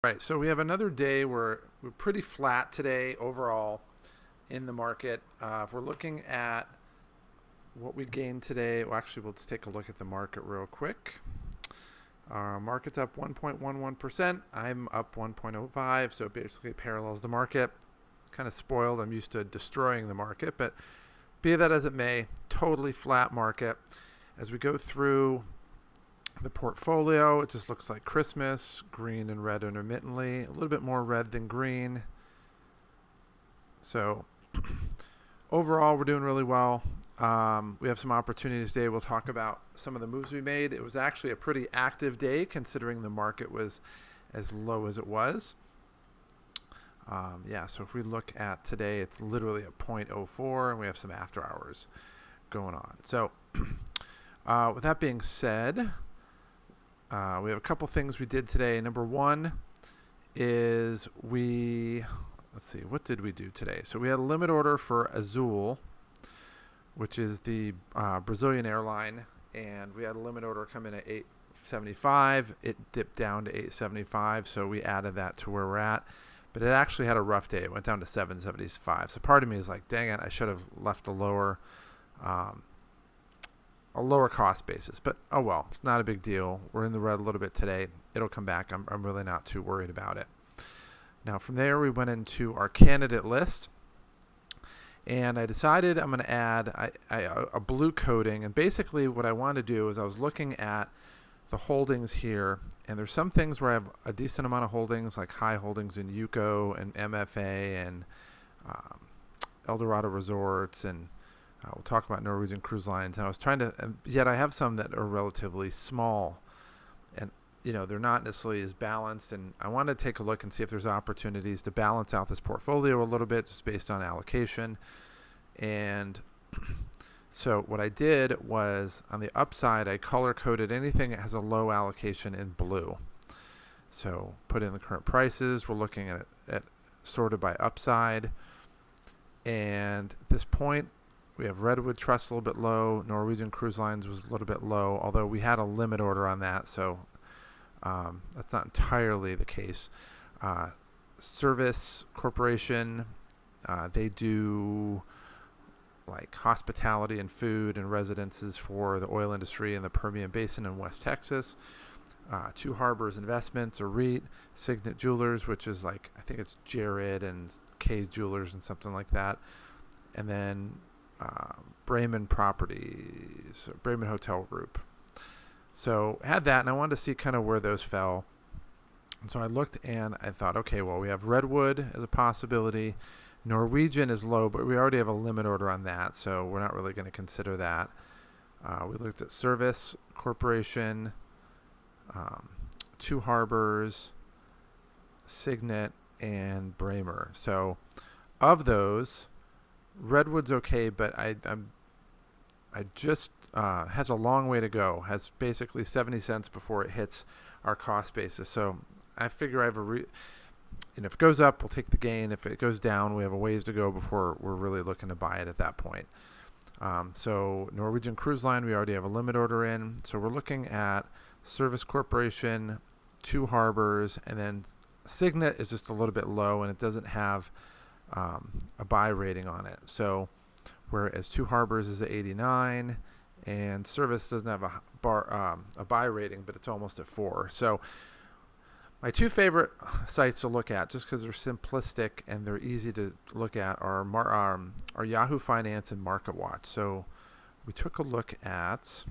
Right, so we have another day where we're pretty flat today overall in the market. If we're looking at what we gained today, well, actually, let's take a look at the market real quick. Our market's up 1.11%. I'm up 1.05, so it basically parallels the market. Kind of spoiled. I'm used to destroying the market, but be that as it may, totally flat market. As we go through the portfolio, it just looks like Christmas, green and red intermittently, a little bit more red than green. So overall, we're doing really well. We have some opportunities today. We'll talk about some of the moves we made. It was actually a pretty active day considering the market was as low as it was. So if we look at today, it's literally a 0.04, and we have some after hours going on. So with that being said, we have a couple things we did today. Number one is let's see, what did we do today? So we had a limit order for Azul, which is the Brazilian airline, and we had a limit order come in at 875. It dipped down to 875, so we added that to where we're at. But it actually had a rough day. It went down to 775. So part of me is like, dang it, I should have left a lower cost basis. But oh well, it's not a big deal. We're in the red a little bit today. It'll come back. I'm really not too worried about it. Now from there, we went into our candidate list. And I decided I'm going to add a blue coating. And basically what I want to do is I was looking at the holdings here, and there's some things where I have a decent amount of holdings, like high holdings in Yuko and MFA and Eldorado Resorts, and we'll talk about Norwegian Cruise Lines. And I was trying to, yet I have some that are relatively small, and they're not necessarily as balanced. And I wanted to take a look and see if there's opportunities to balance out this portfolio a little bit, just based on allocation. And so what I did was, on the upside, I color-coded anything that has a low allocation in blue. So put in the current prices. We're looking at sorted by upside. And at this point, we have Redwood Trust a little bit low. Norwegian Cruise Lines was a little bit low, although we had a limit order on that, so that's not entirely the case. Service Corporation, they do like hospitality and food and residences for the oil industry in the Permian Basin in West Texas. Two Harbors Investments, or REIT. Signet Jewelers, which is like, I think it's Jared and Kay's Jewelers and something like that. And then Bremen Properties, Bremen Hotel Group. So I had that, and I wanted to see kind of where those fell. And so I looked and I thought, okay, well, we have Redwood as a possibility. Norwegian is low, but we already have a limit order on that, so we're not really going to consider that. We looked at Service Corporation, Two Harbors, Signet, and Bramer. So of those, Redwood's okay, but I just has a long way to go. Has basically 70 cents before it hits our cost basis. So I figure I have if it goes up, we'll take the gain. If it goes down, we have a ways to go before we're really looking to buy it at that point. So Norwegian Cruise Line, we already have a limit order in. So we're looking at Service Corporation, Two Harbors, and then Signet is just a little bit low, and it doesn't have a buy rating on it. So whereas Two Harbors is at 89, and Service doesn't have a buy rating, but it's almost at 4. So my two favorite sites to look at, just because they're simplistic and they're easy to look at, are Yahoo Finance and MarketWatch. So we took a look at,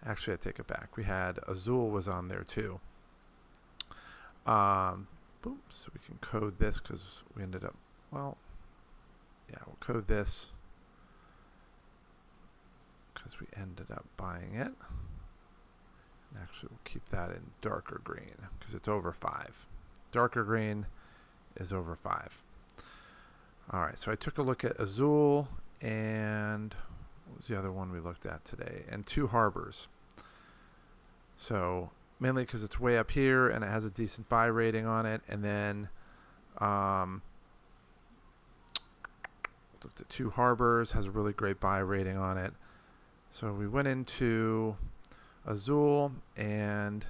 actually I take it back, we had Azul was on there too. So we can code this because we ended up, we'll code this because we ended up buying it. Actually, we'll keep that in darker green because it's over 5. Darker green is over 5. All right, so I took a look at Azul, and what was the other one we looked at today? And Two Harbors. So mainly because it's way up here and it has a decent buy rating on it. And then looked at Two Harbors, has a really great buy rating on it. So we went into Azul, and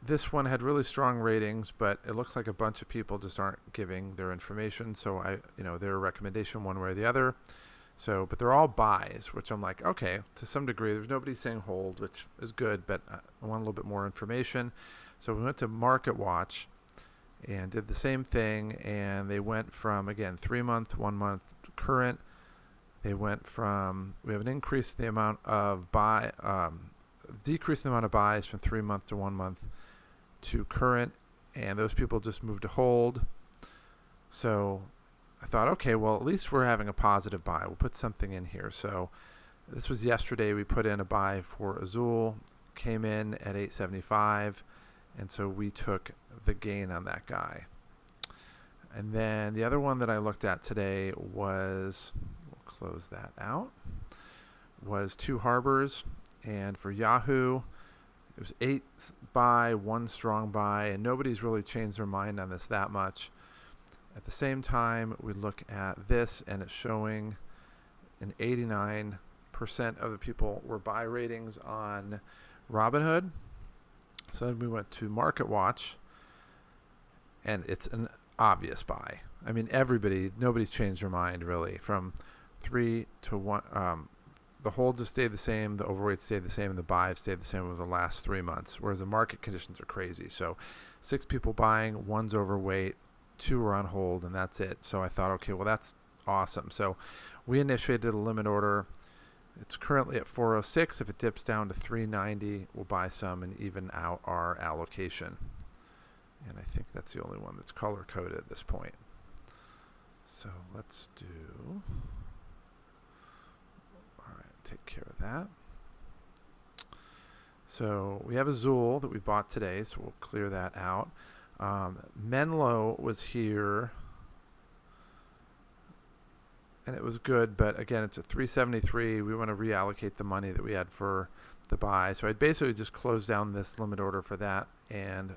this one had really strong ratings, but it looks like a bunch of people just aren't giving their information. So their recommendation one way or the other. So, but they're all buys, which I'm like, okay, to some degree. There's nobody saying hold, which is good, but I want a little bit more information. So we went to Market Watch and did the same thing, and they went from, again, 3-month, 1-month, current. They went from, we have an increase in the amount of decrease in the amount of buys from 3-month to 1-month to current, and those people just moved to hold. So I thought, okay, well, at least we're having a positive buy. We'll put something in here. So this was yesterday. We put in a buy for Azul, came in at 875, and so we took the gain on that guy. And then the other one that I looked at today was, we'll close that out, was Two Harbors. And for Yahoo, it was 8 buy, 1 strong buy, and nobody's really changed their mind on this that much. At the same time, we look at this, and it's showing an 89% of the people were buy ratings on Robinhood. So then we went to Market Watch, and it's an obvious buy. I mean, nobody's changed their mind really from 3 to 1. The holds have stayed the same, the overweight stayed the same, and the buy have stayed the same over the last 3 months, whereas the market conditions are crazy. So 6 people buying, 1's overweight, 2 are on hold, and that's it. So I thought, okay, well, that's awesome. So we initiated a limit order. It's currently at 406. If it dips down to 390, we'll buy some and even out our allocation. And I think that's the only one that's color-coded at this point. So let's do... take care of that. So we have Azul that we bought today, so we'll clear that out. Menlo was here, and it was good, but again, it's at 373. We want to reallocate the money that we had for the buy. So I basically just closed down this limit order for that and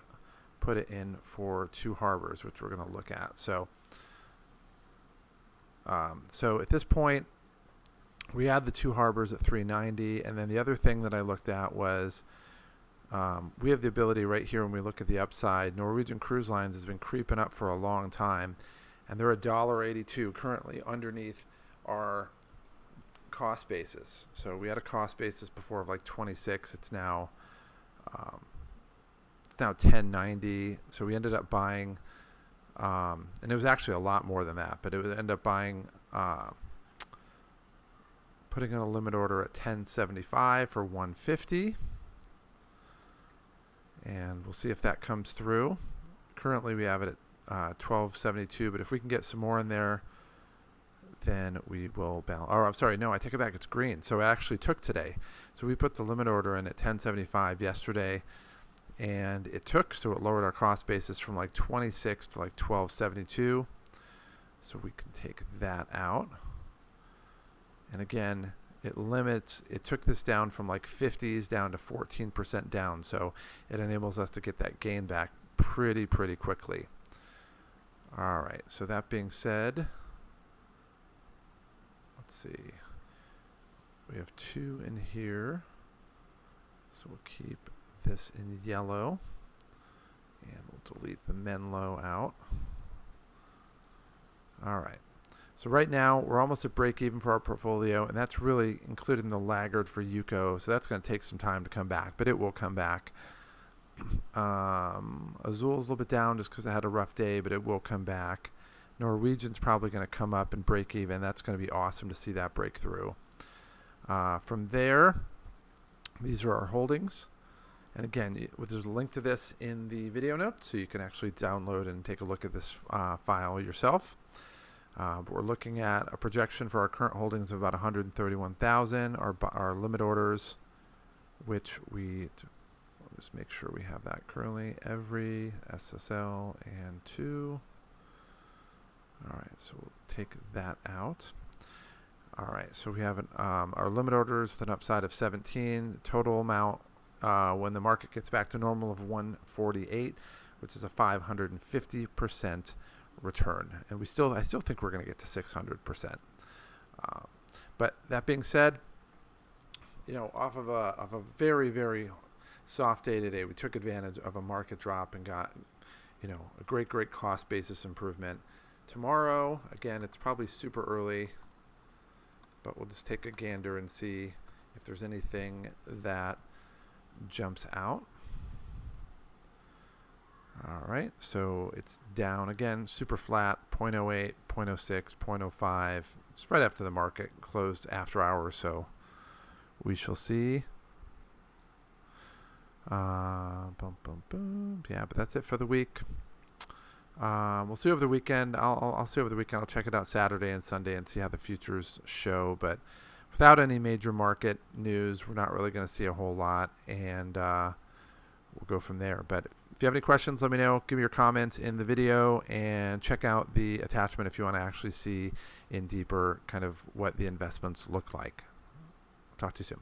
put it in for Two Harbors, which we're going to look at. So at this point, we had the Two Harbors at 390, and then the other thing that I looked at was we have the ability right here when we look at the upside. Norwegian Cruise Lines has been creeping up for a long time, and they're $1.82 currently underneath our cost basis. So we had a cost basis before of like 26. It's now $10.90. So we ended up buying, and it was actually a lot more than that, but it would end up buying. Putting in a limit order at 1075 for 150, and we'll see if that comes through. Currently we have it at 1272, but if we can get some more in there, then we will balance. Oh, I'm sorry, no, I take it back, it's green. So it actually took today. So we put the limit order in at 1075 yesterday, and it took, so it lowered our cost basis from like 26 to like 1272. So we can take that out. And again, it took this down from like 50s down to 14% down. So it enables us to get that gain back pretty quickly. All right. So that being said, let's see. We have 2 in here. So we'll keep this in yellow. And we'll delete the Menlo out. All right. So right now, we're almost at break even for our portfolio, and that's really including the laggard for Yuko. So that's going to take some time to come back, but it will come back. Azul's a little bit down just because it had a rough day, but it will come back. Norwegian's probably going to come up and break even. That's going to be awesome to see that break through. From there, these are our holdings. And again, there's a link to this in the video notes, so you can actually download and take a look at this file yourself. But we're looking at a projection for our current holdings of about 131,000. Our limit orders, which we'll just make sure we have that currently. Every SSL and 2. All right, so we'll take that out. All right, so we have our limit orders with an upside of 17. Total amount when the market gets back to normal of 148, which is a 550% return, and I still think we're going to get to 600%. But that being said, off of a very soft day today. We took advantage of a market drop and got, a great cost basis improvement. Tomorrow, again, it's probably super early, but we'll just take a gander and see if there's anything that jumps out. All right, so it's down again, super flat, 0.08, 0.06, 0.05. It's right after the market closed after hours, so we shall see. Boom, boom, boom. Yeah, but that's it for the week. We'll see over the weekend. I'll see over the weekend. I'll check it out Saturday and Sunday and see how the futures show. But without any major market news, we're not really going to see a whole lot, and we'll go from there. But if you have any questions, let me know. Give me your comments in the video, and check out the attachment if you want to actually see in deeper kind of what the investments look like. Talk to you soon.